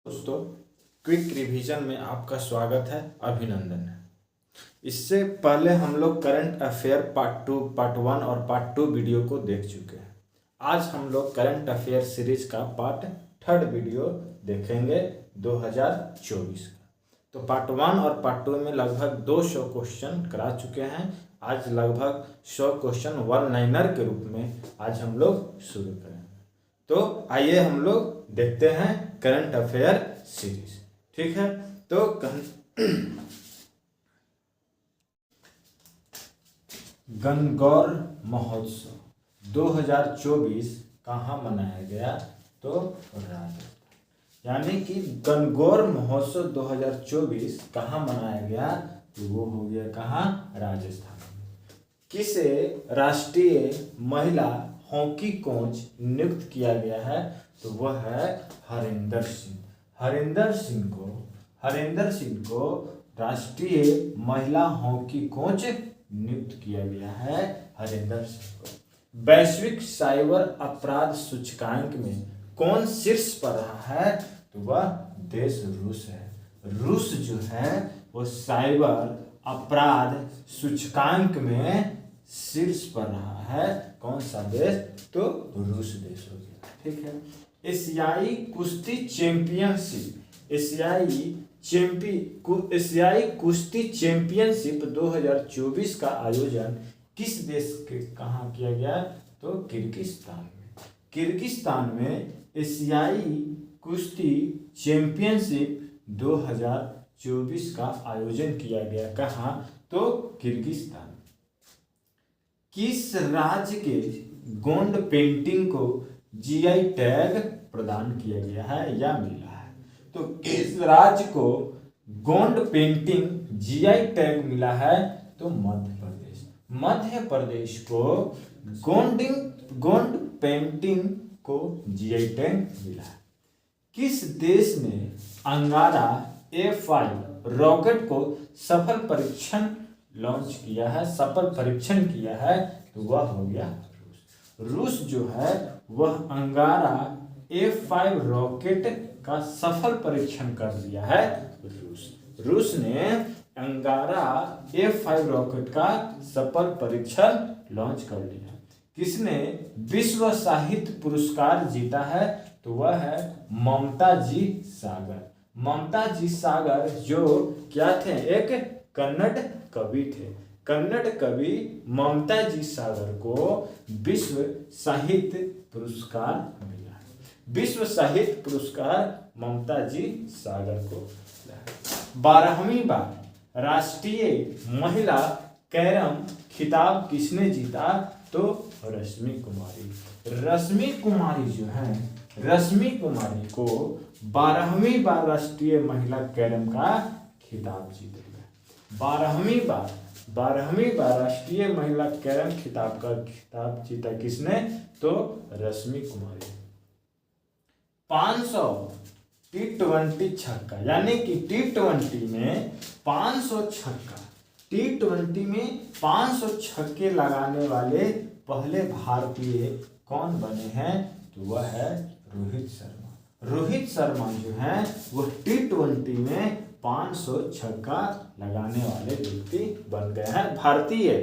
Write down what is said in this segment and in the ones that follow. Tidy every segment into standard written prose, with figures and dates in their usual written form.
दोस्तों, quick revision में आपका स्वागत है, अभिनंदन है। इससे पहले हम लोग करंट अफेयर पार्ट 1 और पार्ट 2 वीडियो को देख चुके हैं। आज हम लोग करंट अफेयर सीरीज का पार्ट 3 वीडियो देखेंगे 2024 का। तो पार्ट 1 और पार्ट 2 में लगभग 200 क्वेश्चन करा चुके हैं। आज लगभग 100 क्वेश्चन वन लाइनर के रूप में आज हम लोग शुरू करेंगे। तो आइए हम लोग देखते हैं करंट अफेयर सीरीज। ठीक है, तो गणगौर महोत्सव 2024 कहाँ मनाया गया? तो राजस्थान। यानी कि गणगौर महोत्सव 2024 कहाँ मनाया गया? तो वो हो गया कहाँ? राजस्थान में। किसे राष्ट्रीय महिला हॉकी कोच नियुक्त किया गया है? तो वह है हरिंदर सिंह। हरिंदर सिंह को राष्ट्रीय महिला हॉकी कोच नियुक्त किया गया है, हरिंदर सिंह को। वैश्विक साइबर अपराध सूचकांक में कौन शीर्ष पर रहा है? तो वह देश रूस है। रूस जो है वो साइबर अपराध सूचकांक में शीर्ष पर रहा है। कौन सा देश? तो रूस देश हो गया। ठीक है। एशियाई कुश्ती कुश्ती चैंपियनशिप 2024 का आयोजन किस देश के कहाँ किया गया? तो किर्गिस्तान में एशियाई कुश्ती चैंपियनशिप 2024 का आयोजन किया गया। कहाँ? तो किर्गिस्तान। किस राज्य के गोंड पेंटिंग को जीआई टैग प्रदान किया गया है या मिला है? तो किस राज्य को गोंड पेंटिंग जीआई टैग मिला है? तो मध्य प्रदेश को गोंड पेंटिंग को जीआई टैग मिला है। किस देश ने अंगारा A5 रॉकेट को सफल परीक्षण किया है? तो वह हो गया रूस जो है वह अंगारा A5 रॉकेट का सफल परीक्षण कर लिया है। रूस ने अंगारा A5 रॉकेट का सफल परीक्षण लॉन्च कर लिया। किसने विश्व साहित्य पुरस्कार जीता है? तो वह है ममता जी सागर जो क्या थे? एक कन्नड़ कवि थे। कन्नड़ कवि ममता जी सागर को विश्व साहित्य पुरस्कार मिला। विश्व साहित्य पुरस्कार ममता जी सागर को 12वीं बार राष्ट्रीय महिला कैरम खिताब किसने जीता? तो रश्मि कुमारी को 12वीं बार राष्ट्रीय महिला कैरम का खिताब जीत गया। 12वीं बार राष्ट्रीय महिला कैरम खिताब जीता किसने? तो रश्मि कुमारी। 500 T20 छक्का यानी कि T20 में 500 छक्का, T20 में 500 छक्के लगाने वाले पहले भारतीय कौन बने हैं? तो वह है रोहित शर्मा जो है वह T20 में 500 छक्का लगाने वाले व्यक्ति बन गए हैं,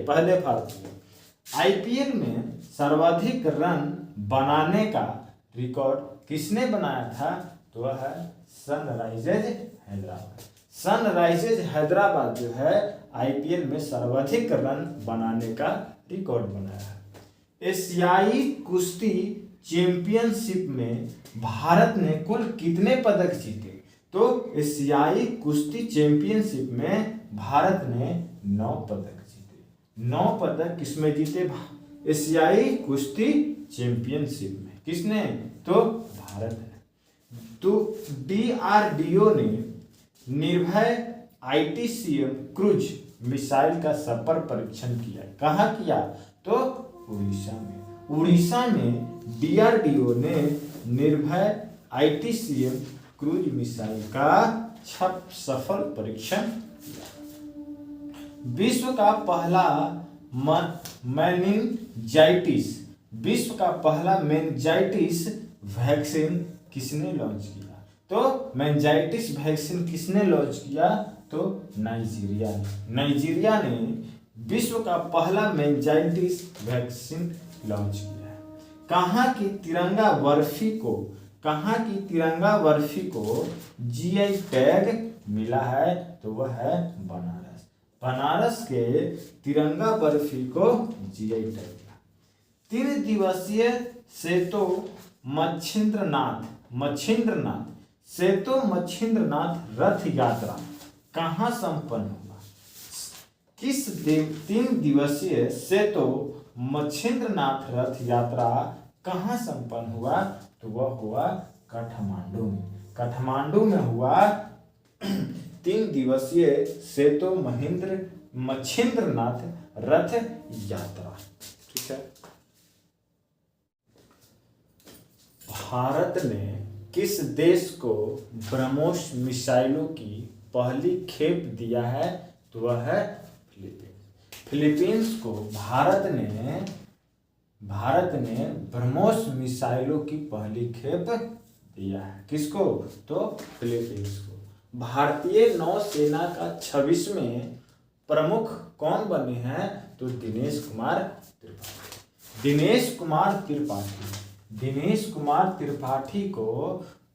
पहले भारतीय। आईपीएल में सर्वाधिक रन बनाने का रिकॉर्ड किसने बनाया था? तो वह है सनराइजर्स हैदराबाद जो है आईपीएल में सर्वाधिक रन बनाने का रिकॉर्ड बनाया है। एशियाई कुश्ती चैंपियनशिप में भारत ने कुल कितने पदक जीते? तो एशियाई कुश्ती चैंपियनशिप में भारत ने 9 पदक जीते। 9 पदक किसमें जीते? एशियाई कुश्ती चैंपियनशिप में। किसने? तो भारत है। तो DRDO ने निर्भय ITCM क्रूज मिसाइल का सफल परीक्षण किया। कहाँ किया? तो उड़ीसा में DRDO ने निर्भय ITCM क्रूज मिसाइल का सफल परीक्षण किया। विश्व का पहला मेनिंजाइटिस वैक्सीन किसने लॉन्च किया? तो मेनिंजाइटिस वैक्सीन किसने लॉन्च किया? तो नाइजीरिया ने विश्व का पहला मेनिंजाइटिस वैक्सीन लॉन्च किया है। कहाँ की तिरंगा बर्फी को जीआई टैग मिला है? तो वह है बनारस के तिरंगा बर्फी को जीआई टैग मिला। 3 दिवसीय सेतो मच्छिंद्रनाथ रथ यात्रा कहाँ संपन्न हुआ? 3 दिवसीय सेतो मच्छिंद्रनाथ रथ यात्रा कहाँ संपन्न हुआ? तो वह हुआ काठमांडू में हुआ 3 दिवसीय सेतो मच्छिंद्रनाथ रथ यात्रा। ठीक है। भारत ने किस देश को ब्रह्मोस मिसाइलों की पहली खेप दिया है? तो वह है फिलीपींस को भारत ने ब्रह्मोस मिसाइलों की पहली खेप दिया है। किसको? तो फिलीपींस को। भारतीय नौसेना का 26वें प्रमुख कौन बने हैं? तो दिनेश कुमार त्रिपाठी को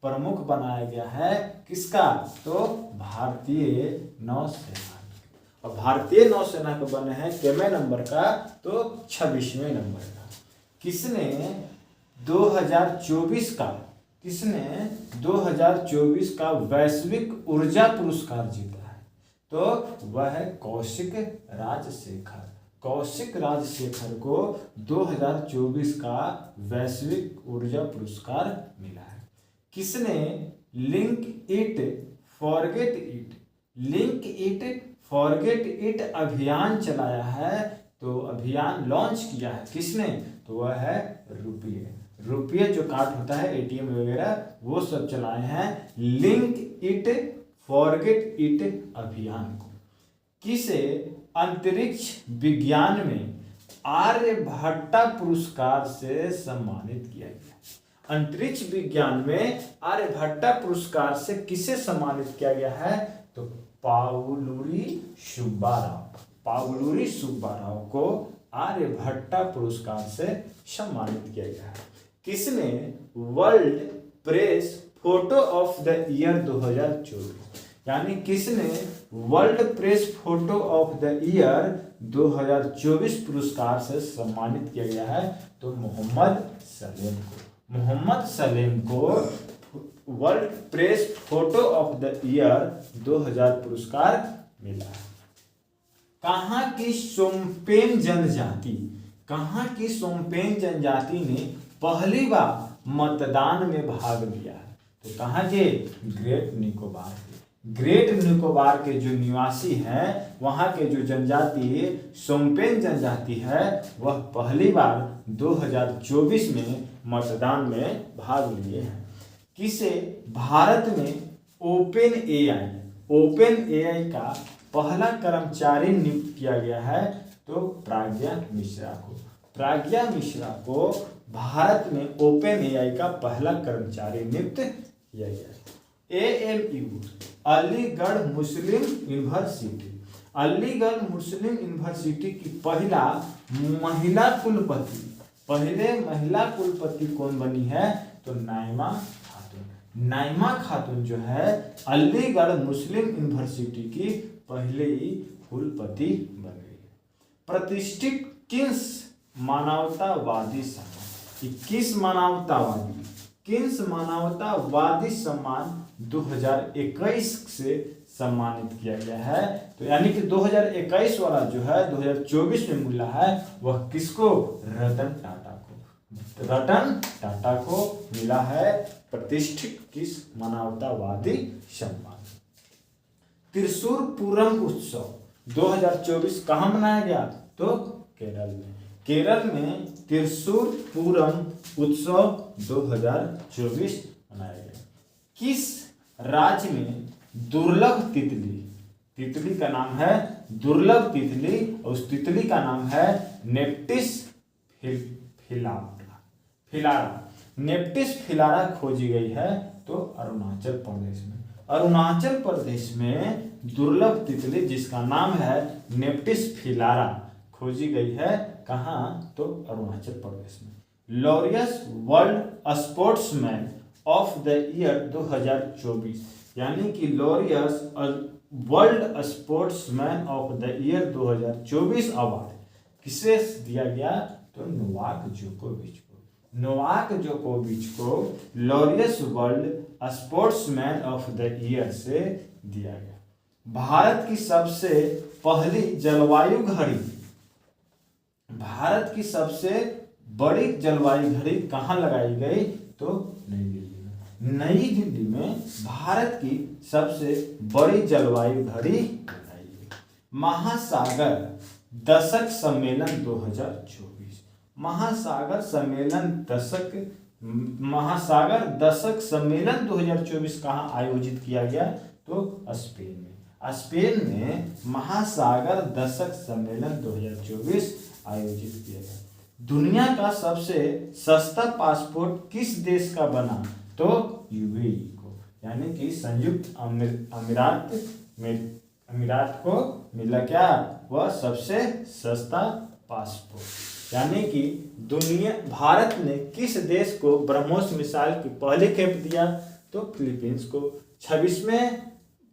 प्रमुख बनाया गया है। किसका? तो भारतीय नौसेना। और भारतीय नौसेना के बने हैं कितने नंबर का? तो 26वें नंबर का। किसने 2024 का वैश्विक ऊर्जा पुरस्कार जीता है? तो वह है कौशिक राजशेखर को 2024 का वैश्विक ऊर्जा पुरस्कार मिला है। किसने लिंक इट फॉरगेट इट अभियान चलाया है? तो अभियान लॉन्च किया है किसने? तो वह है रुपये जो कार्ड होता है एटीएम वगैरह वो सब चलाए हैं लिंक इट फॉरगेट इट अभियान को। किसे अंतरिक्ष विज्ञान में आर्यभट्टा पुरस्कार से सम्मानित किया गया? अंतरिक्ष विज्ञान में आर्यभट्टा पुरस्कार से किसे सम्मानित किया गया है? तो पाउलुरी सुब्बाराव को आर्यभट्टा पुरस्कार से सम्मानित किया गया है। किसने world press photo of the year 2024 यानी किसने world press photo of the year 2024 पुरस्कार से सम्मानित किया गया है? तो मोहम्मद सलेम को world press photo of the year 2000 पुरस्कार मिला है। कहाँ की सोम्पेन जनजाति ने पहली बार मतदान में भाग लिया है? तो कहाँ के? ग्रेट निकोबार के जो निवासी हैं वहाँ के जो जनजाति सोम्पेन जनजाति है वह पहली बार 2024 में मतदान में भाग लिए हैं। किसे भारत में ओपन एआई का पहला कर्मचारी नियुक्त किया गया है? तो प्रज्ञा मिश्रा को भारत में ओपन एआई का पहला कर्मचारी नियुक्त किया गया है। AMU अलीगढ़ मुस्लिम यूनिवर्सिटी की पहले महिला कुलपति कौन बनी है? तो नाइमा खातून जो है अलीगढ़ मुस्लिम यूनिवर्सिटी की पहले ही कुलपति बन गई। प्रतिष्ठित किस मानवतावादी सम्मान 2021 से सम्मानित किया गया है? तो यानी कि 2021 वाला जो है 2024 में मिला है वह किसको? रतन टाटा को मिला है प्रतिष्ठित किस मानवतावादी सम्मान। त्रिशूर पूरम उत्सव 2024 कहाँ मनाया गया? तो केरल में त्रिशूर पूरम उत्सव 2024 मनाया गया। किस राज्य में दुर्लभ तितली का नाम है दुर्लभ तितली और उस तितली का नाम है नेप्टिस फिलारा खोजी गई है? तो अरुणाचल प्रदेश में। अरुणाचल प्रदेश में दुर्लभ तितली जिसका नाम है नेप्टिस फिलारा खोजी गई है, कहाँ? तो अरुणाचल प्रदेश में। Laureus world sportsman of the year 2024, यानी कि Laureus world sportsman of the year 2024 award किसे दिया गया? तो नोवाक जोकोविच को। नोवाक जोकोविच को Laureus world sportsman of the year से दिया गया। भारत की सबसे पहली जलवायु घड़ी, भारत की सबसे बड़ी जलवायु घड़ी कहाँ लगाई गई? तो नई दिल्ली में। नई दिल्ली में भारत की सबसे बड़ी जलवायु घड़ी लगाई गई। महासागर दशक सम्मेलन 2024, महासागर दशक सम्मेलन 2024 कहाँ आयोजित किया गया? तो स्पेन में। स्पेन में महासागर दशक सम्मेलन 2024 आयोजित किया गया। दुनिया का सबसे सस्ता पासपोर्ट किस देश का बना? तो यूएई को, यानी कि संयुक्त अमीरात को मिला क्या? वह सबसे सस्ता पासपोर्ट। यानी कि भारत ने किस देश को ब्रह्मोस मिसाइल की पहली खेप दिया? तो फिलीपींस को। 26वें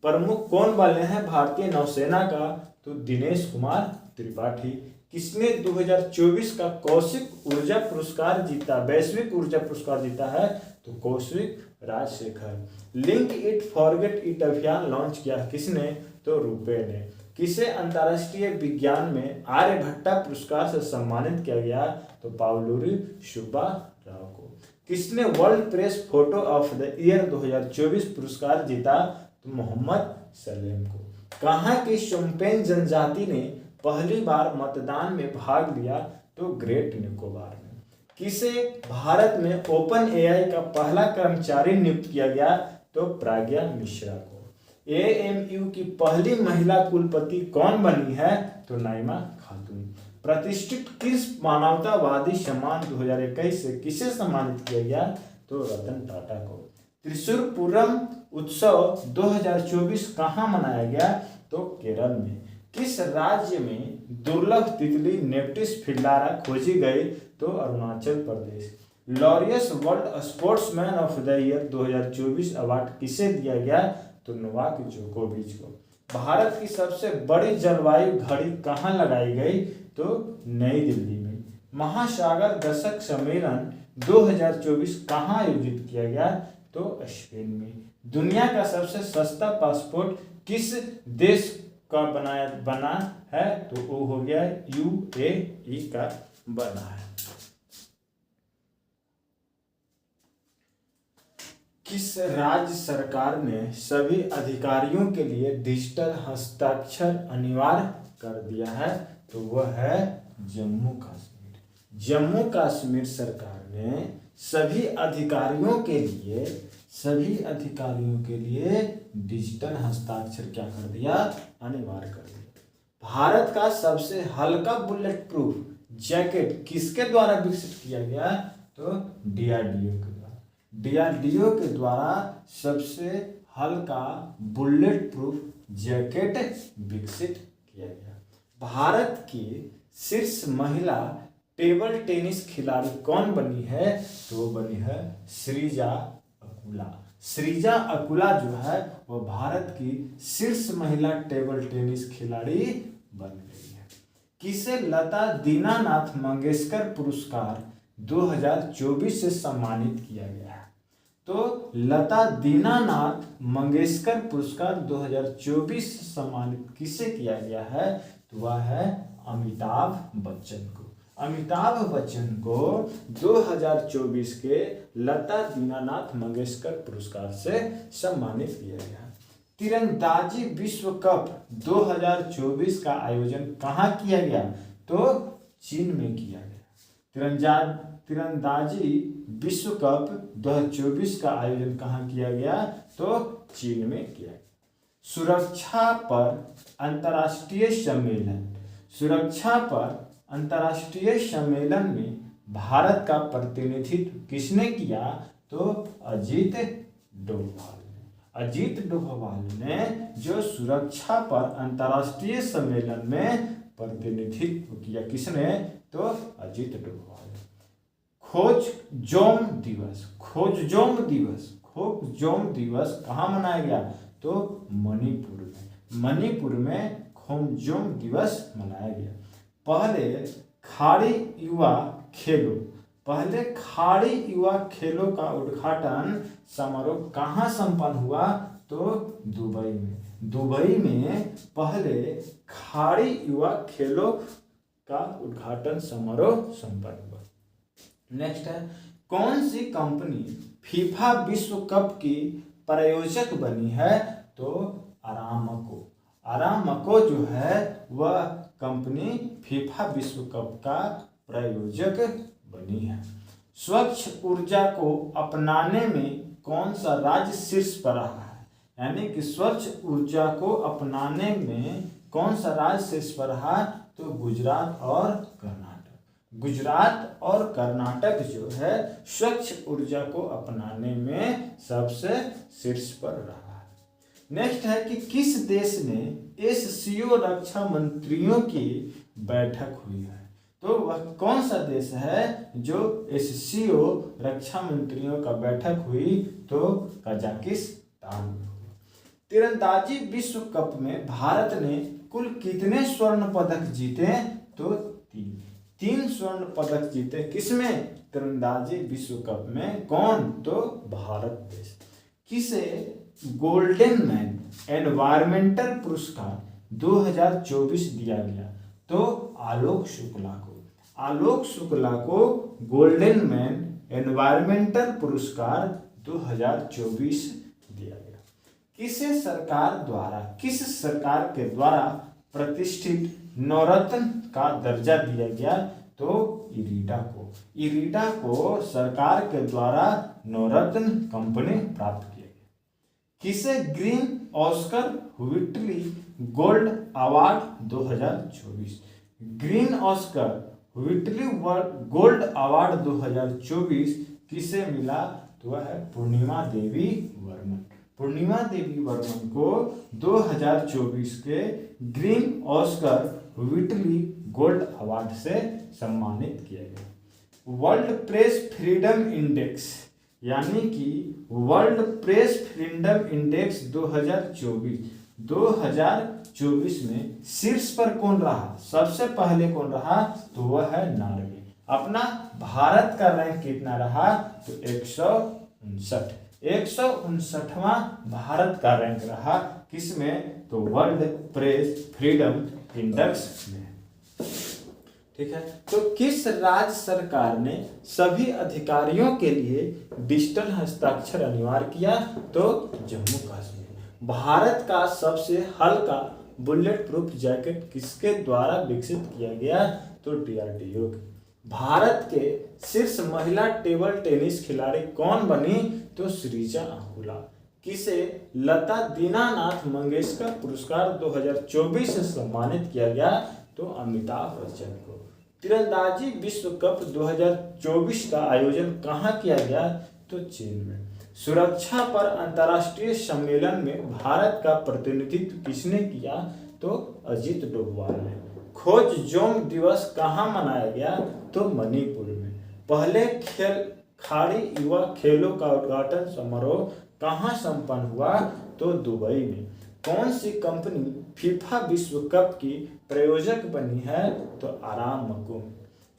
प्रमुख कौन बने हैं भारतीय नौसेना का? तो दिनेश कुमार त्रिपाठी। किसने 2024 का कौशिक ऊर्जा पुरस्कार जीता, वैश्विक ऊर्जा पुरस्कार जीता है? तो Kaushik Rajshekhar. Link it forget it अभियान लॉन्च किया किसने? तो रुपे ने। किसे अंतर्राष्ट्रीय विज्ञान में आर्यभट्टा पुरस्कार से सम्मानित किया गया? तो पावलुरी सुब्बा राव को। किसने world press photo of the year 2024 पुरस्कार जीता? तो मोहम्मद सलेम को। कहाँ की शोम्पेन जनजाति ने पहली बार मतदान में भाग लिया? तो ग्रेट निकोबार में। किसे भारत में ओपन एआई का पहला कर्मचारी नियुक्त किया गया? तो प्रज्ञा मिश्रा को। एएमयू की पहली महिला कुलपति कौन बनी है? तो नाइमा खातून। प्रतिष्ठित किस मानवतावादी सम्मान 2021 से किसे सम्मानित किया गया? तो रतन टाटा को। त्रिशूर पूरम उत्सव 2024 कहाँ मनाया गया? तो केरल में। किस राज्य में दुर्लभ तितली नेप्टिस फिलारा खोजी गई? तो Arunachal Pradesh. Laureus world sportsman of the year 2024 award किसे दिया गया? तो नोवाक जोकोविच को। भारत की सबसे बड़ी जलवायु घड़ी कहाँ लगाई गई? तो नई दिल्ली में। महासागर दशक सम्मेलन 2024 कहाँ आयोजित किया गया? तो स्पेन में। दुनिया का सबसे सस्ता पासपोर्ट किस देश का बना है? तो वो हो गया यूएई का बना है। किस राज्य सरकार ने सभी अधिकारियों के लिए डिजिटल हस्ताक्षर अनिवार्य कर दिया है? तो वह है जम्मू कश्मीर। जम्मू कश्मीर सरकार ने सभी अधिकारियों के लिए डिजिटल हस्ताक्षर क्या कर दिया? अनिवार्य कर दिया। भारत का सबसे हल्का बुलेट प्रूफ जैकेट किसके द्वारा विकसित किया गया? तो डीआरडीओ के द्वारा। डीआरडीओ के द्वारा सबसे हल्का बुलेट प्रूफ जैकेट विकसित किया गया। भारत की शीर्ष महिला टेबल टेनिस खिलाड़ी कौन बनी है? तो बनी है श्रीजा अकुला। श्रीजा अकुला जो है वो भारत की शीर्ष महिला टेबल टेनिस खिलाड़ी बन गई है। किसे लता दीनानाथ मंगेशकर पुरस्कार 2024 से सम्मानित किया गया है? तो लता दीनानाथ मंगेशकर पुरस्कार 2024 से सम्मानित किसे किया गया है? तो वह है अमिताभ बच्चन को। अमिताभ बच्चन को 2024 के लता दीनानाथ मंगेशकर पुरस्कार से सम्मानित किया गया। तीरंदाजी विश्व कप 2024 का आयोजन कहाँ किया गया? तो चीन में किया गया। तीरंदाजी विश्व कप 2024 का आयोजन कहाँ किया गया? तो चीन में किया गया। सुरक्षा पर अंतर्राष्ट्रीय सम्मेलन में भारत का प्रतिनिधित्व किसने किया? तो अजीत डोभाल ने। अजीत डोभाल ने जो सुरक्षा पर अंतर्राष्ट्रीय सम्मेलन में प्रतिनिधित्व किया, किसने? तो अजीत डोभाल। खोजजोम दिवस, खोजजोम दिवस, खोजजोम दिवस कहाँ मनाया गया? तो मणिपुर में, मणिपुर में खोजजोम दिवस मनाया गया। पहले खाड़ी युवा खेलों, पहले खाड़ी युवा खेलों का उद्घाटन समारोह कहाँ संपन्न हुआ? तो दुबई में, दुबई में पहले खाड़ी युवा खेलों का उद्घाटन समारोह संपन्न हुआ। नेक्स्ट है, कौन सी कंपनी फीफा विश्व कप की प्रायोजक बनी है? तो अरामको, अरामको जो है वह कंपनी फीफा विश्व कप का प्रायोजक बनी है। स्वच्छ ऊर्जा को अपनाने में कौन सा राज्य शीर्ष पर रहा है? यानी कि स्वच्छ ऊर्जा को अपनाने में कौन सा राज्य शीर्ष पर रहा? तो गुजरात और कर्नाटक। गुजरात और कर्नाटक जो है स्वच्छ ऊर्जा को अपनाने में सबसे शीर्ष पर रहा है। नेक्स्ट है कि किस देश ने एससीओ रक्षा मंत्रियों की बैठक हुई है? तो वह कौन सा देश है जो एससीओ रक्षा मंत्रियों का बैठक हुई? तो कजाकिस्तान में। तीरंदाजी विश्व कप में भारत ने कुल कितने स्वर्ण पदक जीते? तो 3 स्वर्ण पदक जीते। किसमें? तीरंदाजी विश्व कप में। कौन? तो भारत देश। किसे गोल्डन मैन एनवायरमेंटल पुरस्कार 2024 दिया गया? तो आलोक शुक्ला को, आलोक शुक्ला को गोल्डन मैन एनवायरमेंटल पुरस्कार 2024 दिया गया। किसे सरकार द्वारा, किस सरकार के द्वारा प्रतिष्ठित नवरत्न का दर्जा दिया गया? तो इरीडा को, इरीडा को सरकार के द्वारा नवरत्न कंपनी प्राप्त किया गया। किसे green Oscar Whitley gold award 2024, green Oscar Whitley gold award 2024 किसे मिला? तो वह है पूर्णिमा देवी वर्मन। पूर्णिमा देवी वर्मन को 2024 के green Oscar Whitley gold award से सम्मानित किया गया। वर्ल्ड प्रेस फ्रीडम इंडेक्स, यानी कि वर्ल्ड प्रेस फ्रीडम इंडेक्स 2024 में शीर्ष पर कौन रहा? सबसे पहले कौन रहा? तो वह है नॉर्वे। अपना भारत का रैंक कितना रहा? तो 159, 159वां भारत का रैंक रहा। किसमें? तो वर्ल्ड प्रेस फ्रीडम इंडेक्स में। ठीक है, तो किस राज्य सरकार ने सभी अधिकारियों के लिए डिजिटल हस्ताक्षर अनिवार्य किया? तो जम्मू कश्मीर। भारत का सबसे हल्का बुलेट प्रूफ जैकेट किसके द्वारा विकसित किया गया? तो डीआरडीओ के। भारत के शीर्ष महिला टेबल टेनिस खिलाड़ी कौन बनी? तो श्रीजा अहुला। किसे लता दीनानाथ मंगेशकर पुरस्कार 2024 से सम्मानित किया गया? तो अमिताभ बच्चन को। तीरंदाजी विश्व कप 2024 का आयोजन कहाँ किया गया? तो चीन में। सुरक्षा पर अंतर्राष्ट्रीय सम्मेलन में भारत का प्रतिनिधित्व किसने किया? तो अजीत डोभाल ने। खोजजोम दिवस कहाँ मनाया गया? तो मणिपुर में। पहले खाड़ी युवा खेलों का उद्घाटन समारोह कहाँ संपन्न हुआ? तो दुबई में। कौन सी कंपनी फीफा विश्व कप की प्रायोजक बनी है? तो अरामको।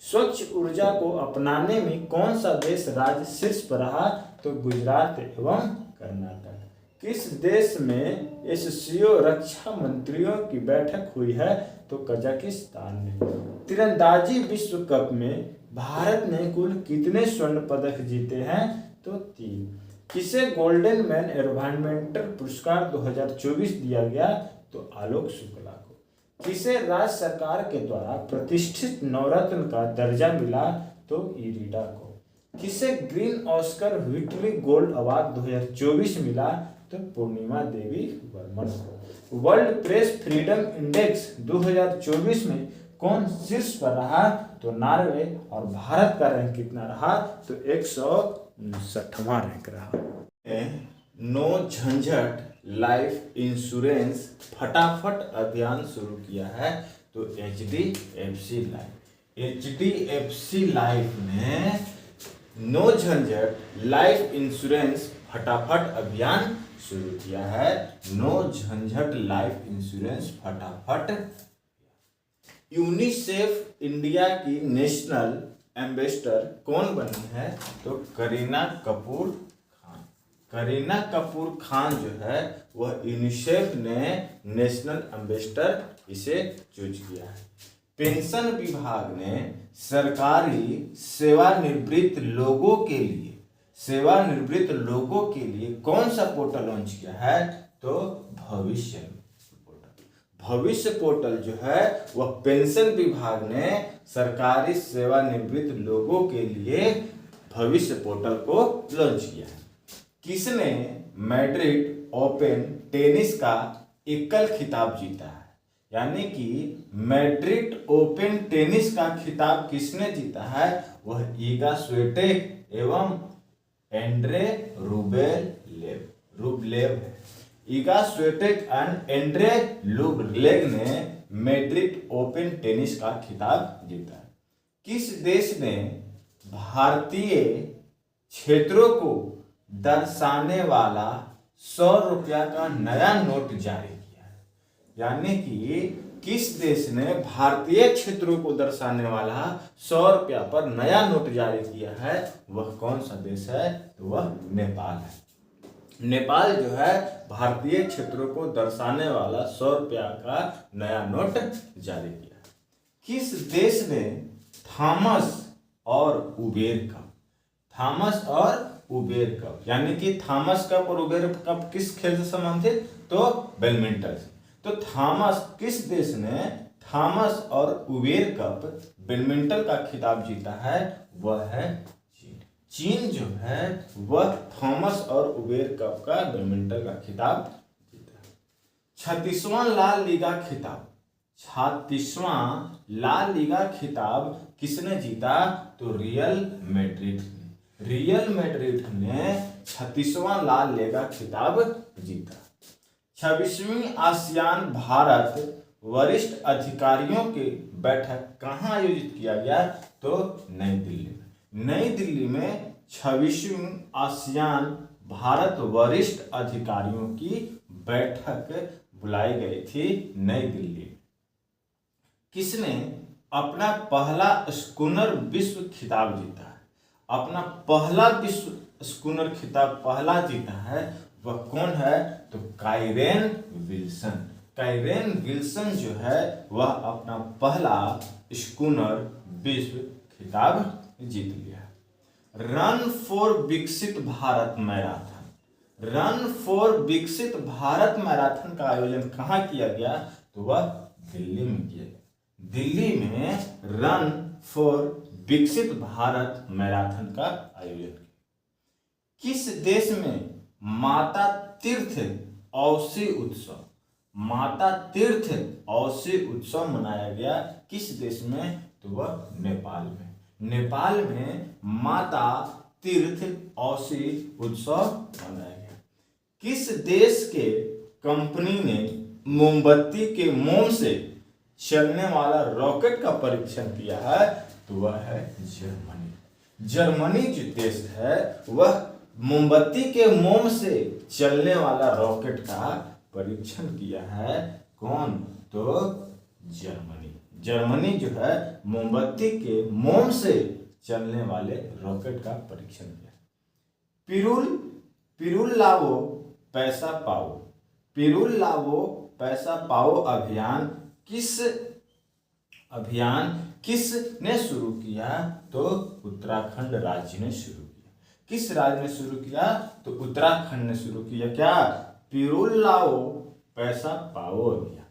स्वच्छ ऊर्जा को अपनाने में कौन सा देश राज्य शीर्ष पर रहा? तो गुजरात एवं कर्नाटक। किस देश में एससीओ रक्षा मंत्रियों की बैठक हुई है? तो कजाकिस्तान में। तीरंदाजी विश्व कप में भारत ने कुल कितने स्वर्ण पदक जीते हैं? तो 3। किसे गोल्डन मैन एनवायरमेंटल पुरस्कार 2024 दिया गया? तो आलोक शुक्ला को। किसे राज्य सरकार के द्वारा प्रतिष्ठित नवरत्न का दर्जा मिला? तो इरीडा को। किसे green Oscar Whitley gold award 2024 मिला? तो पूर्णिमा देवी वर्मन को। वर्ल्ड प्रेस फ्रीडम इंडेक्स 2024 में कौन शीर्ष पर रहा? तो नॉर्वे। और भारत का रैंक कितना रहा? तो 159वां रैंक रहा। नो झंझट लाइफ इंश्योरेंस फटाफट अभियान शुरू किया है? तो एचडीएफसी लाइफ ने नो झंझट लाइफ इंश्योरेंस फटाफट अभियान शुरू किया है। नो झंझट लाइफ इंश्योरेंस फटाफट। यूनिसेफ इंडिया की नेशनल एम्बेसडर कौन बनी है? तो करीना कपूर खान। करीना कपूर खान जो है वह यूनिसेफ ने नेशनल एम्बेसडर इसे चूज किया है। पेंशन विभाग ने सरकारी सेवानिवृत्त लोगों के लिए कौन सा पोर्टल लॉन्च किया है? तो भविष्य पोर्टल जो है वह पेंशन विभाग ने सरकारी सेवानिवृत्त लोगों के लिए भविष्य पोर्टल को लॉन्च किया है। किसने मैड्रिड ओपन टेनिस का एकल खिताब जीता है? यानी कि मैड्रिड ओपन टेनिस का खिताब किसने जीता है? वह ईगा स्विएटेक एवं एंड्रे रूबलेव है। ईगा स्विएटेक एंड एंड्रे रूबलेव ने मैड्रिड ओपन टेनिस का खिताब जीता है। किस देश ने भारतीय क्षेत्रों को दर्शाने वाला 100 रुपया का नया नोट जारी किया है? यानी कि किस देश ने भारतीय क्षेत्रों को दर्शाने वाला 100 रुपया पर नया नोट जारी किया है? वह कौन सा देश है? तो वह नेपाल है। नेपाल जो है भारतीय क्षेत्रों को दर्शाने वाला 100 रुपया का नया नोट जारी किया। किस देश ने थॉमस और उबेर कप यानी कि थॉमस कप और उबेर कप किस खेल से संबंधित? तो बैडमिंटन से। तो किस देश ने थॉमस और उबेर कप बैडमिंटन का खिताब जीता है? वह है चीन जो है वह थॉमस और उबेर कप का बैडमिंटन का खिताब जीता है। 36वां ला लीगा खिताब किसने जीता? तो रियल मैड्रिड ने 36वां ला लीगा खिताब जीता। 26वीं आसियान भारत वरिष्ठ अधिकारियों की बैठक कहाँ आयोजित किया गया? तो नई दिल्ली में 26वीं आसियान भारत वरिष्ठ अधिकारियों की बैठक बुलाई गई थी नई दिल्ली। किसने अपना पहला स्कूनर विश्व खिताब जीता है? अपना पहला विश्व स्कूनर खिताब जीता है वह कौन है? तो काइरेन विल्सन जो है वह अपना पहला स्कूनर विश्व खिताब जीत लिया। रन फॉर विकसित भारत मैराथन का आयोजन कहाँ किया गया? तो वह दिल्ली में किया गया। दिल्ली में रन फॉर विकसित भारत मैराथन का आयोजन किया। किस देश में माता तीर्थ औसी उत्सव मनाया गया? किस देश में? तो वह नेपाल में माता तीर्थ औसी उत्सव मनाया गया। किस देश के कंपनी ने मोमबत्ती के मोम से चलने वाला रॉकेट का परीक्षण किया है? तो वह है जर्मनी जो देश है वह मोमबत्ती के मोम से चलने वाला रॉकेट का परीक्षण किया है। कौन? तो जर्मनी जो है मोमबत्ती के मोम से चलने वाले रॉकेट का परीक्षण किया। पिरुल लावो पैसा पाओ अभियान किसने शुरू किया? तो उत्तराखंड राज्य ने शुरू किया। किस राज्य ने शुरू किया? तो उत्तराखंड ने शुरू किया। क्या? पिरुल लाओ पैसा पाओ अभियान।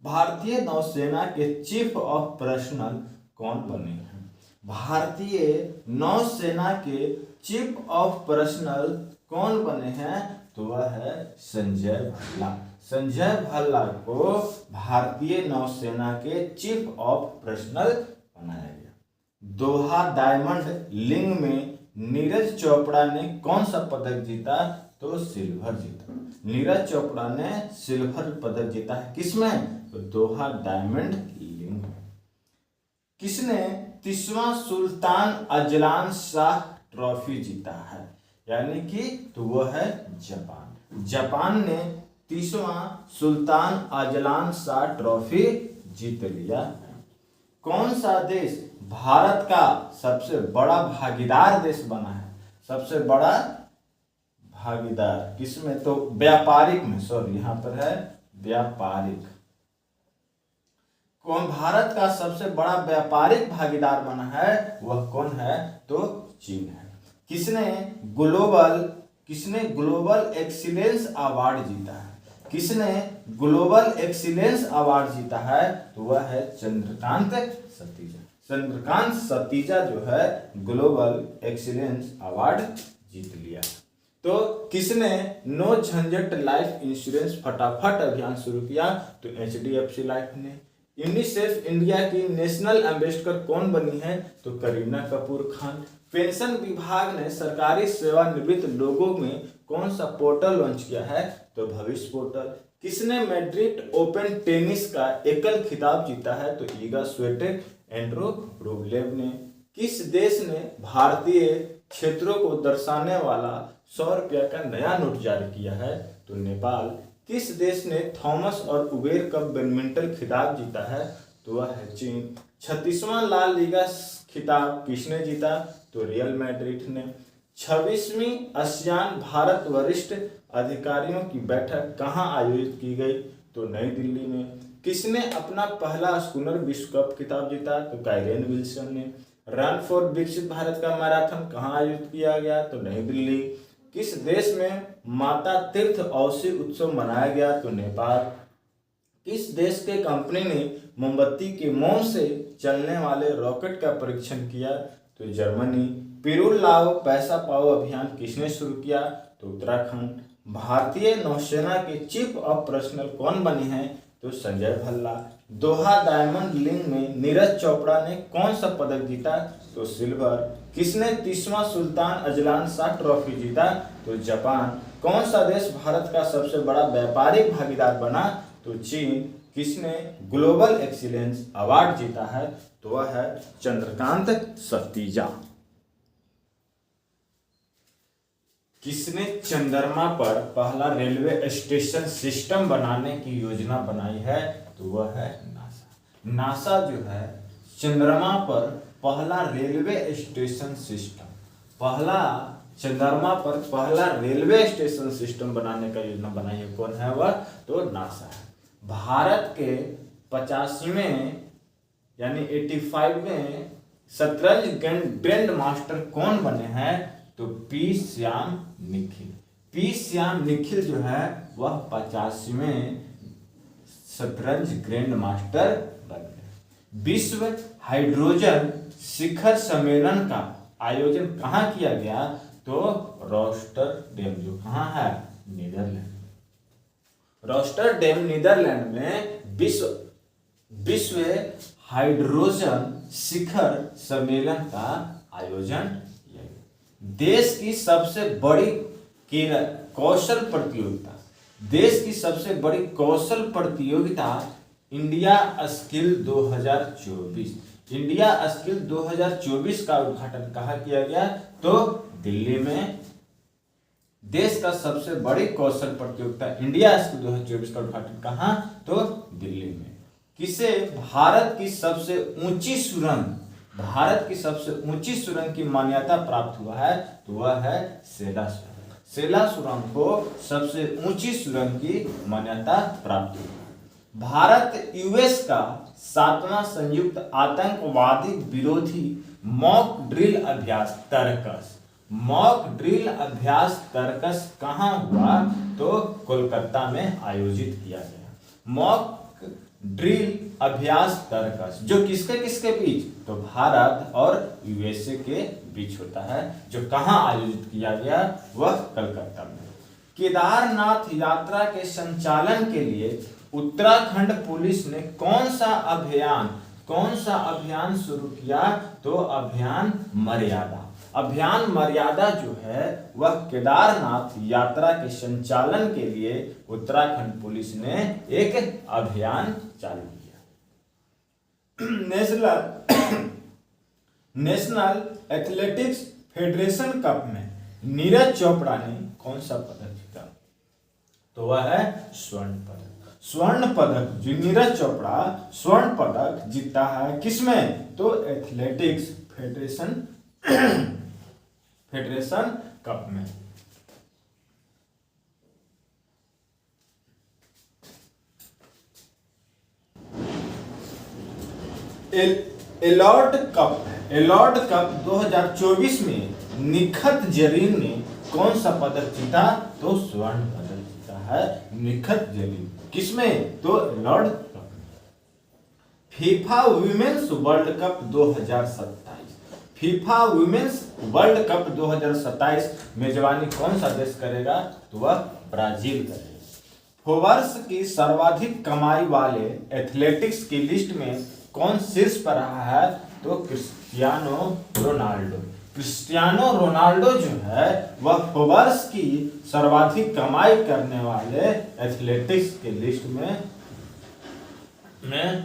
भारतीय नौसेना के चीफ ऑफ पर्सनल कौन बने हैं? भारतीय नौसेना के चीफ ऑफ पर्सनल कौन बने हैं? तो वह है संजय भल्ला को भारतीय नौसेना के चीफ ऑफ पर्सनल बनाया गया। दोहा डायमंड लीग में नीरज चोपड़ा ने कौन सा पदक जीता? तो सिल्वर जीता। नीरज चोपड़ा ने सिल्वर पदक जीता है किसमें? तो दोहा डायमंड लीग में। किसने 30वां सुल्तान अजलान शाह ट्रॉफी जीता है? यानी कि तो वो है जापान। जापान ने 30वां सुल्तान अजलान शाह ट्रॉफी जीत लिया है। कौन सा देश भारत का सबसे बड़ा भागीदार देश बना है? सबसे बड़ा भागीदार किसमें? तो व्यापारिक में, सॉरी यहाँ पर है व्यापारिक। कौन भारत का सबसे बड़ा व्यापारिक भागीदार बना है? वह कौन है? तो चीन है। किसने ग्लोबल एक्सीलेंस अवार्ड जीता है? किसने ग्लोबल एक्सीलेंस अवार्ड जीता है? तो वह है चंद्रकांत सतीजा। चंद्रकांत सतीजा जो है ग्लोबल एक्सीलेंस अवार्ड जीत लिया। तो किसने नो झंझट लाइफ इंश्योरेंस फटाफट अभियान शुरू किया? तो HDFC लाइफ ने। यूनिसेफ इंडिया की नेशनल एम्बेसडर कौन बनी है? तो करीना कपूर खान। पेंशन विभाग ने सरकारी सेवानिवृत्त लोगों में कौन सा पोर्टल लॉन्च किया है? तो भविष्य पोर्टल। किसने मैड्रिड ओपन टेनिस का एकल खिताब जीता है? तो ईगा स्विएटेक एंड्रो रूबलेव ने। किस देश ने भारतीय क्षेत्रों को दर्शाने वाला 100 रुपया का नया नोट जारी किया है? तो नेपाल। किस देश ने थॉमस और उबेर कप बैडमिंटन खिताब जीता है? तो वह है चीन। 36वां ला लीगा खिताब किसने जीता? तो रियल मैड्रिड ने। 26वीं आसियान भारत वरिष्ठ अधिकारियों की बैठक कहाँ आयोजित की गई? तो नई दिल्ली में। किसने अपना पहला स्कूनर विश्व कप खिताब जीता? तो काइरेन विल्सन ने। रन फॉर विकसित भारत का मैराथन कहाँ आयोजित किया गया? तो नई दिल्ली। किस देश में माता तीर्थ औसी उत्सव मनाया गया? तो नेपाल। किस देश के कंपनी ने मोमबत्ती के मोम से चलने वाले रॉकेट का परीक्षण किया? तो जर्मनी। पिरूल लाओ पैसा पाओ अभियान किसने शुरू किया? तो उत्तराखंड। भारतीय नौसेना के चीफ ऑफ पर्सनल कौन बने हैं? तो संजय भल्ला। दोहा डायमंड लीग में नीरज चोपड़ा ने कौन सा पदक जीता? तो सिल्वर। किसने 30वां सुल्तान अजलान शाह ट्रॉफी जीता? तो जापान। कौन सा देश भारत का सबसे बड़ा व्यापारिक भागीदार बना? तो चीन। किसने ग्लोबल एक्सीलेंस अवार्ड जीता है? तो वह है चंद्रकांत सतीजा। किसने चंद्रमा पर पहला रेलवे स्टेशन सिस्टम बनाने की योजना बनाई है? तो वह है नासा। नासा जो है चंद्रमा पर पहला रेलवे स्टेशन सिस्टम, चंद्रमा पर पहला रेलवे स्टेशन सिस्टम बनाने का योजना बनाई है। कौन है वह? तो नासा है। भारत के 85वें यानी 85वें शतरंज ग्रैंड मास्टर कौन बने हैं? तो पी श्याम निखिल। पी श्याम निखिल जो है वह 85वें शतरंज ग्रैंड मास्टर बन गए। विश्व हाइड्रोजन शिखर सम्मेलन का आयोजन कहाँ किया गया? तो रोस्टरडेम, जो कहाँ है? नीदरलैंड। रोस्टरडेम नीदरलैंड में विश्व हाइड्रोजन शिखर सम्मेलन का आयोजन किया गया। देश की सबसे बड़ी कौशल प्रतियोगिता, देश की सबसे बड़ी कौशल प्रतियोगिता इंडिया स्किल 2024, इंडिया स्किल 2024 का उद्घाटन कहाँ किया गया? तो दिल्ली में। देश का सबसे बड़ी कौशल प्रतियोगिता इंडिया स्किल 2024 का उद्घाटन कहाँ? तो दिल्ली में। किसे भारत की सबसे ऊंची सुरंग की मान्यता प्राप्त हुआ है? तो वह है सेला सुरंग। सेला सुरंग को सबसे ऊंची सुरंग की मान्यता प्राप्त हुई। भारत यूएस का 7वां संयुक्त आतंकवादी विरोधी मॉक ड्रिल अभ्यास तर्कस कहाँ हुआ? तो कोलकाता में आयोजित किया गया। मॉक ड्रिल अभ्यास तर्कस जो किसके बीच? तो भारत और यूएसए के बीच होता है, जो कहाँ आयोजित किया गया? वह कलकत्ता में। केदारनाथ यात्रा के संचालन के लिए उत्तराखंड पुलिस ने कौन सा अभियान शुरू किया? तो अभियान मर्यादा। अभियान मर्यादा जो है वह केदारनाथ यात्रा के संचालन के लिए उत्तराखंड पुलिस ने एक अभियान चालू किया। नेशनल एथलेटिक्स फेडरेशन कप में नीरज चोपड़ा ने कौन सा पदक जीता? तो वह है स्वर्ण पदक। स्वर्ण पदक जो नीरज चोपड़ा स्वर्ण पदक जीता है किसमें? तो एथलेटिक्स फेडरेशन कप में। एलॉर्ड कप 2024 में निखत जरीन ने कौन सा पदक जीता? तो स्वर्ण पदक जीता है निखत जरीन। किसमें? तो Elorda cup. FIFA women's world cup 2027। FIFA women's world cup 2027 मेजबानी कौन सा देश करेगा? तो वह ब्राजील करेगा। फोर्ब्स की सर्वाधिक कमाई वाले एथलेटिक्स की लिस्ट में कौन शीर्ष पर रहा है? तो क्रिस्टियानो रोनाल्डो। क्रिस्टियानो रोनाल्डो जो है वह फोर्ब्स की सर्वाधिक कमाई करने वाले एथलेटिक्स के लिस्ट में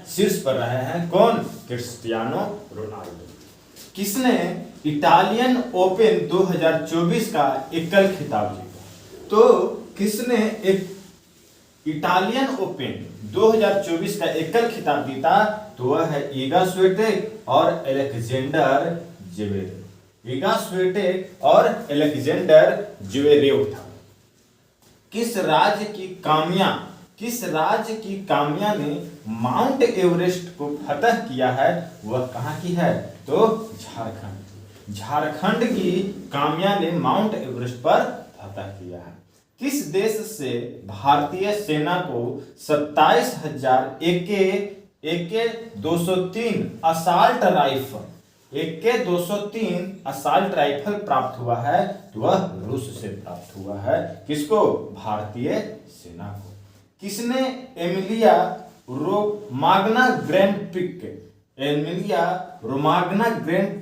शीर्ष पर रहे हैं। कौन? Cristiano Ronaldo. किसने इटालियन ओपन 2024 का एकल खिताब जीता? तो किसने एक इटालियन ओपन 2024 का एकल खिताब जीता? तो वह है इगा स्विएटेक और अलेक्जेंडर ज्वेरेव। इगा स्विएटेक और अलेक्जेंडर ज्वेरेव था। किस राज्य की काम्या ने माउंट एवरेस्ट को फतह किया है? वह कहाँ की है? तो झारखंड। झारखंड की काम्या ने माउंट एवरेस्ट पर फतह किया है। किस देश से भारतीय सेना को 27,000 AK-203 असॉल्ट राइफल प्राप्त हुआ है? तो वह रूस से प्राप्त हुआ है। किसको? भारतीय सेना को। किसने एमिलिया रोमाग्ना ग्रैंड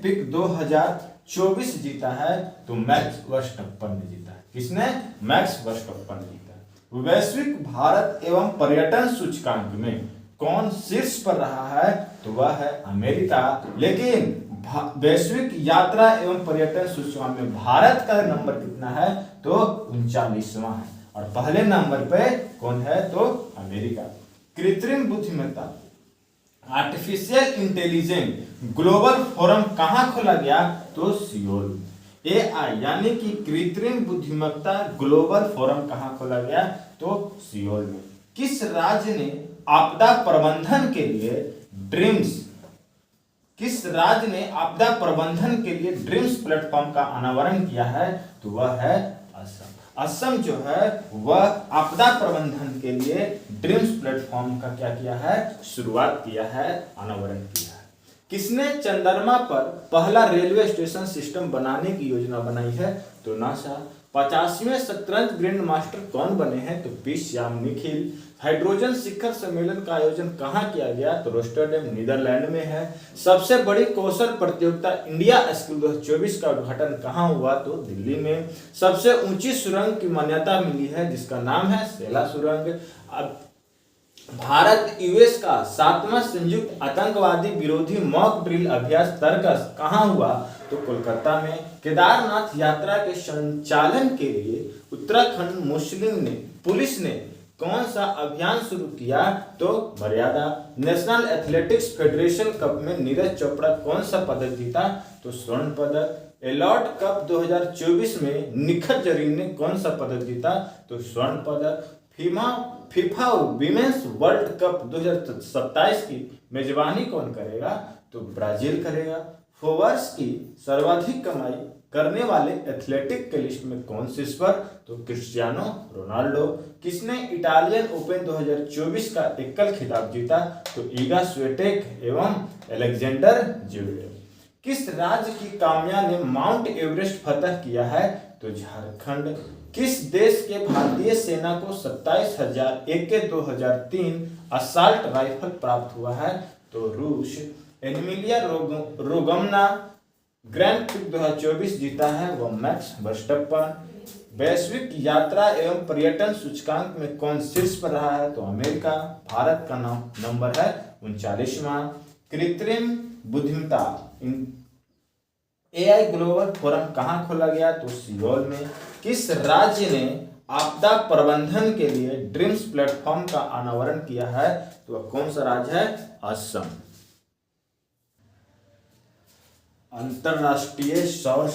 प्रिक्स 2024 जीता है? तो मैक्स वर्स्टप्पन ने जीता है। किसने? मैक्स वर्स्टप्पन जीता है। वैश्विक भारत एवं पर्यटन सूचकांक में कौन शीर्ष पर रहा है? तो वह है अमेरिका। लेकिन वैश्विक यात्रा एवं पर्यटन सूचकांक में भारत का नंबर कितना है? तो 39वां है। और पहले नंबर पे कौन है? तो अमेरिका। कृत्रिम बुद्धिमत्ता आर्टिफिशियल इंटेलिजेंस ग्लोबल फोरम कहाँ खोला गया? तो सियोल। AI यानी कि कृत्रिम बुद्धिमत्ता ग्लोबल फोरम कहाँ खोला गया? तो सियोल में। किस राज्य ने आपदा प्रबंधन के लिए ड्रीम्स प्लेटफॉर्म का अनावरण किया है? तो वह है असम। असम जो है वह आपदा प्रबंधन के लिए ड्रीम्स प्लेटफॉर्म का क्या किया है? शुरुआत किया है, अनावरण किया है। किसने चंद्रमा पर पहला रेलवे स्टेशन सिस्टम बनाने की योजना बनाई है? तो नासा। 85वें शतरंज ग्रैंड मास्टर कौन बने हैं? तो पी श्याम निखिल। हाइड्रोजन शिखर सम्मेलन का आयोजन कहाँ किया गया? तो रोस्टरडेम नीदरलैंड में है। सबसे बड़ी कौशल प्रतियोगिता इंडिया स्किल 2024 का उद्घाटन कहाँ हुआ? तो दिल्ली में। सबसे ऊंची सुरंग की मान्यता मिली है जिसका नाम है सेला सुरंग। अब भारत यूएस का 7वां संयुक्त आतंकवादी विरोधी मॉक ड्रिल अभ्यास तर्कस कहाँ हुआ? तो कोलकाता में। केदारनाथ यात्रा के संचालन के लिए उत्तराखंड पुलिस ने कौन सा अभियान शुरू किया? तो मर्यादा। नेशनल एथलेटिक्स फेडरेशन कप में नीरज चोपड़ा कौन सा पदक जीता? तो स्वर्ण पदक। एलॉर्ड कप 2024 में निखत जरीन ने कौन सा पदक जीता? तो स्वर्ण पदक। फीफा विमेंस वर्ल्ड कप 2027 की मेजबानी कौन करेगा? तो ब्राजील करेगा। फोर्ब्स की सर्वाधिक कमाई करने वाले एथलेटिक के लिस्ट में कौन शीर्ष पर? तो क्रिस्टियानो रोनाल्डो। किसने इटालियन ओपन 2024 का एकल खिताब जीता? तो इगा स्विएटेक एवं अलेक्जेंडर ज्वेरेव। किस राज्य की काम्या ने माउंट एवरेस्ट फतह किया है? तो झारखंड। किस देश के भारतीय सेना को 27,000 AK-2003 असॉल्ट राइफल प्राप्त हुआ है? तो रूस। एमिलिया रोगमना ग्रैंड प्रिक्स 2024 जीता है वह मैक्स वर्स्टप्पन। वैश्विक यात्रा एवं पर्यटन सूचकांक में कौन शीर्ष पर रहा है? तो अमेरिका। भारत का नंबर है 39वां। कृत्रिम बुद्धिमत्ता AI ग्लोबल फोरम कहाँ खोला गया? तो सियोल में। किस राज्य ने आपदा प्रबंधन के लिए ड्रीम्स प्लेटफॉर्म का अनावरण किया है? तो कौन सा राज्य है? असम। अंतरराष्ट्रीय सौर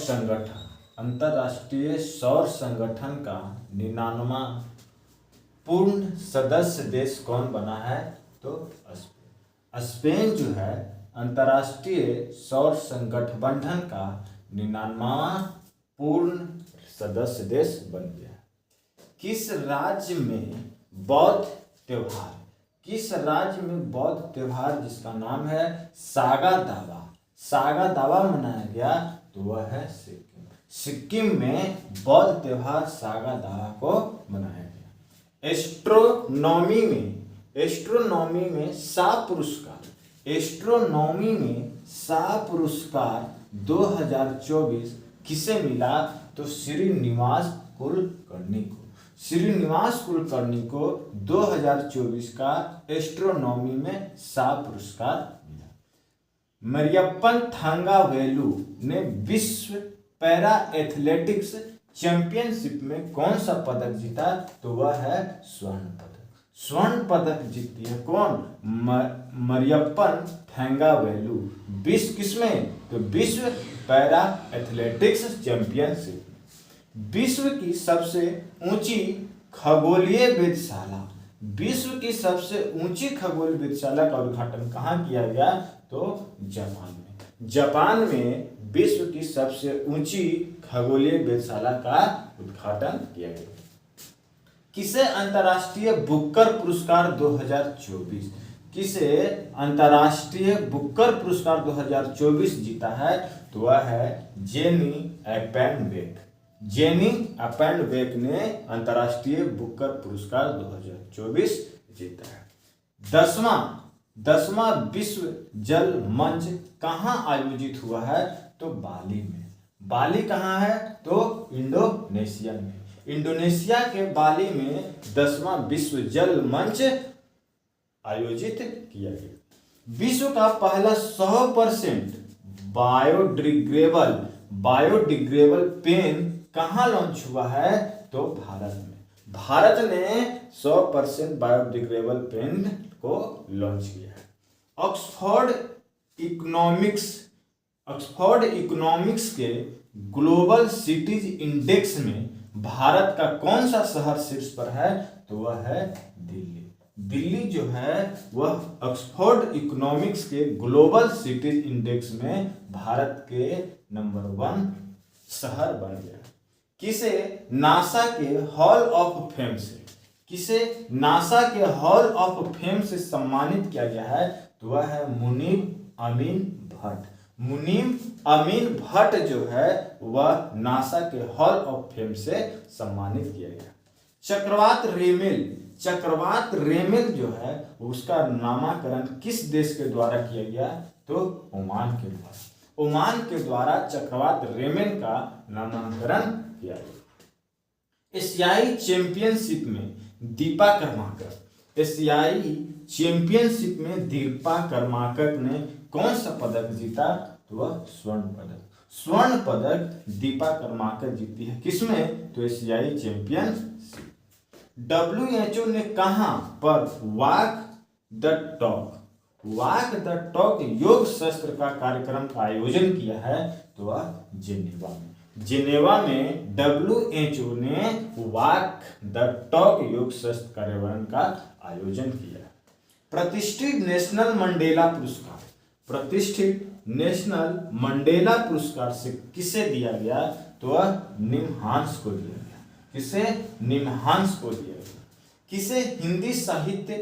संगठन का 99वां पूर्ण सदस्य देश कौन बना है? तो स्पेन। स्पेन जो है अंतरराष्ट्रीय सौर संगठन का 99वां पूर्ण सदस्य देश बन गया। किस राज्य में बौद्ध त्योहार जिसका नाम है सागा दावा मनाया गया? तो वह है सिक्किम में बौद्ध त्योहार सागा दावा को मनाया गया। एस्ट्रोनॉमी में सा पुरस्कार 2024 किसे मिला? तो श्रीनिवास कुलकर्णी को 2024 का एस्ट्रोनॉमी में सा पुरस्कार मिला। मरियप्पन थंगावेलु ने विश्व पैरा एथलेटिक्स चैंपियनशिप में कौन सा पदक जीता? तो वह है स्वर्ण पदक जीती है कौन? मरियप्पन थंगावेलु। किसमें? तो विश्व पैरा एथलेटिक्स चैंपियनशिप। विश्व की सबसे ऊंची खगोलीय वेधशाला का उद्घाटन कहाँ किया गया? तो जापान में विश्व की सबसे ऊंची खगोलीय वेधशाला का उद्घाटन किया गया। किसे अंतर्राष्ट्रीय बुकर पुरस्कार 2024 जीता है? तो वह है जेनी एपेंडबेक ने अंतर्राष्ट्रीय बुकर पुरस्कार 2024 जीता है। 10वां विश्व जल मंच कहाँ आयोजित हुआ है? तो बाली में। बाली कहाँ है? तो इंडोनेशिया में। इंडोनेशिया के बाली में 10वां विश्व जल मंच आयोजित किया गया। विश्व का पहला 100% बायोडिग्रेडेबल पेन कहाँ लॉन्च हुआ है? तो भारत में। भारत ने 100% बायोडिग्रेडेबल पेन को लॉन्च किया है। ऑक्सफोर्ड इकोनॉमिक्स के ग्लोबल सिटीज इंडेक्स में भारत का कौन सा शहर शीर्ष पर है? तो वह है दिल्ली जो है वह ऑक्सफोर्ड इकोनॉमिक्स के ग्लोबल सिटीज इंडेक्स में भारत के नंबर 1 शहर बन गया। किसे नासा के हॉल ऑफ फेम से सम्मानित किया गया है? तो वह है मुनीम अमीन भट्ट जो है वह नासा के हॉल ऑफ फेम से सम्मानित किया गया। चक्रवात रेमेल जो है उसका नामकरण किस देश के द्वारा किया गया? तो ओमान के द्वारा चक्रवात रेमेल का नामकरण किया गया। एशियाई चैंपियनशिप में दीपा कर्माकर ने कौन सा पदक जीता? तो वह स्वर्ण पदक दीपा कर्माकर जीती है। किसमें? तो एशियाई चैंपियनशिप। WHO ने कहां पर वॉक द टॉक योग शास्त्र का कार्यक्रम का आयोजन किया है? तो वह जेनेवा में WHO ने वॉक द टॉक योग शास्त्र कार्यक्रम का आयोजन किया। प्रतिष्ठित नेशनल मंडेला पुरस्कार से किसे दिया गया? तो वह निमहांस को दिया गया। किसे हिंदी साहित्य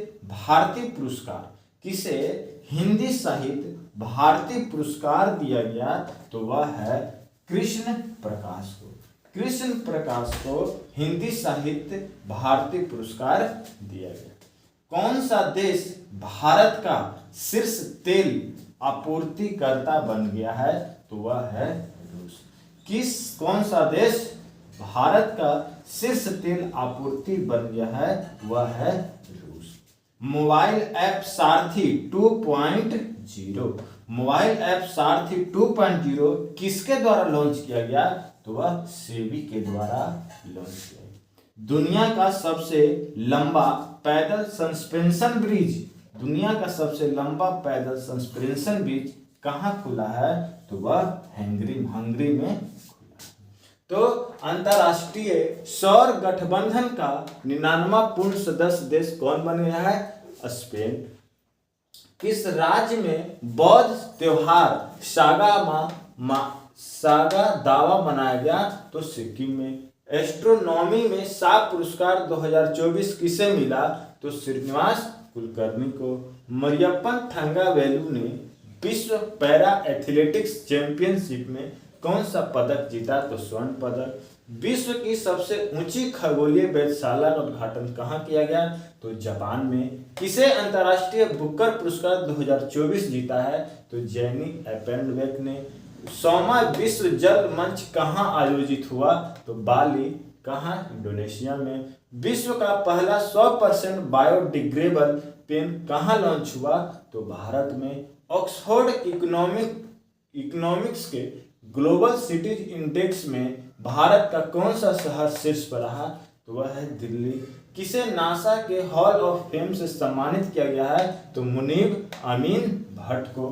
भारती पुरस्कार दिया गया? तो वह है कृष्ण प्रकाश को हिंदी साहित्य भारती पुरस्कार दिया गया। कौन सा देश भारत का शीर्ष तेल आपूर्तिकर्ता बन गया है? तो वह है रूस। कौन सा देश भारत का शीर्ष तेल आपूर्ति बन गया है? वह है रूस। मोबाइल ऐप सारथी 2.0, मोबाइल ऐप सारथी 2.0 किसके द्वारा लॉन्च किया गया? तो वह सेबी के द्वारा लॉन्च किया गया। दुनिया का सबसे लंबा पैदल सस्पेंशन ब्रिज, दुनिया का सबसे लंबा पैदल सस्पेंशन ब्रिज कहाँ खुला है? तो वह हंगरी में खुला। तो अंतरराष्ट्रीय सौर गठबंधन का 99वां पूर्ण सदस्य देश कौन बन गया है? स्पेन। किस राज्य में बौद्ध त्योहार सागा दावा मनाया गया? तो सिक्किम में। एस्ट्रोनॉमी में साफ पुरस्कार 2024 किसे मिला? तो श्रीनिवास कुलकर्णी को। मरियप्पन थंगावेलु ने विश्व पैरा एथलेटिक्स चैंपियनशिप में कौन सा पदक जीता? तो स्वर्ण पदक। विश्व की सबसे ऊंची खगोलीय वेधशाला का उद्घाटन कहाँ किया गया? तो जापान में। किसे अंतर्राष्ट्रीय बुकर पुरस्कार 2024 जीता है? तो जेनी एपेंडबेक ने। 100वां विश्व जल मंच कहाँ आयोजित हुआ? तो बाली। कहाँ? इंडोनेशिया में। विश्व का पहला 100% बायोडिग्रेडेबल पेन कहाँ लॉन्च हुआ? तो भारत में। ऑक्सफोर्ड इकोनॉमिक्स के ग्लोबल सिटीज इंडेक्स में भारत का कौन सा शहर शीर्ष पर रहा? तो वह है दिल्ली। किसे नासा के हॉल ऑफ फेम से सम्मानित किया गया है? तो मुनीब अमीन भट्ट को।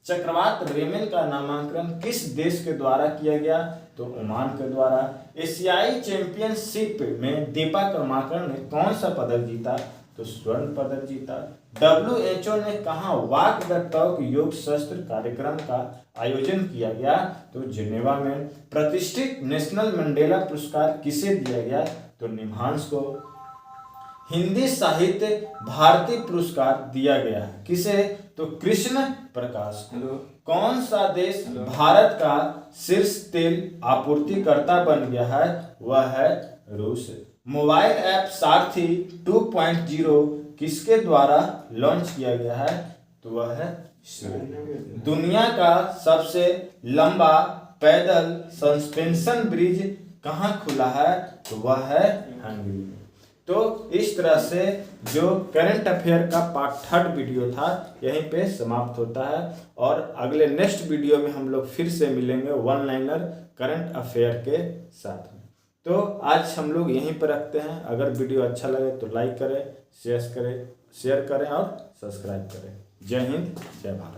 चक्रवात रेमन का नामांकन किस देश के द्वारा किया गया? तो ओमान के द्वारा। एशियाई चैंपियनशिप में दीपा कर्माकर ने कौन सा पदक जीता? तो स्वर्ण पदक जीता। WHO ने कहाँ वॉक द टॉक योग शस्त्र कार्यक्रम का आयोजन किया गया? तो जिनेवा में। प्रतिष्ठित नेशनल मंडेला पुरस्कार किसे दिया गया? तो निम्हांस को। हिंदी साहित्य भारती पुरस्कार दिया गया है किसे? तो कृष्ण प्रकाश को। कौन सा देश भारत का शीर्ष तेल आपूर्तिकर्ता बन गया है? वह है रूस। मोबाइल ऐप सारथी 2.0 किसके द्वारा लॉन्च किया गया है? तो वह है दुनिया का सबसे लंबा पैदल सस्पेंशन ब्रिज कहाँ खुला है? तो वह है हंगरी में। तो इस तरह से जो करंट अफेयर का पार्ट 3 वीडियो था यहीं पे समाप्त होता है और अगले नेक्स्ट वीडियो में हम लोग फिर से मिलेंगे वन लाइनर करंट अफेयर के साथ में। तो आज हम लोग यहीं पर रखते हैं। अगर वीडियो अच्छा लगे तो लाइक करें, शेयर करें और सब्सक्राइब करें। जय हिंद, जय भारत।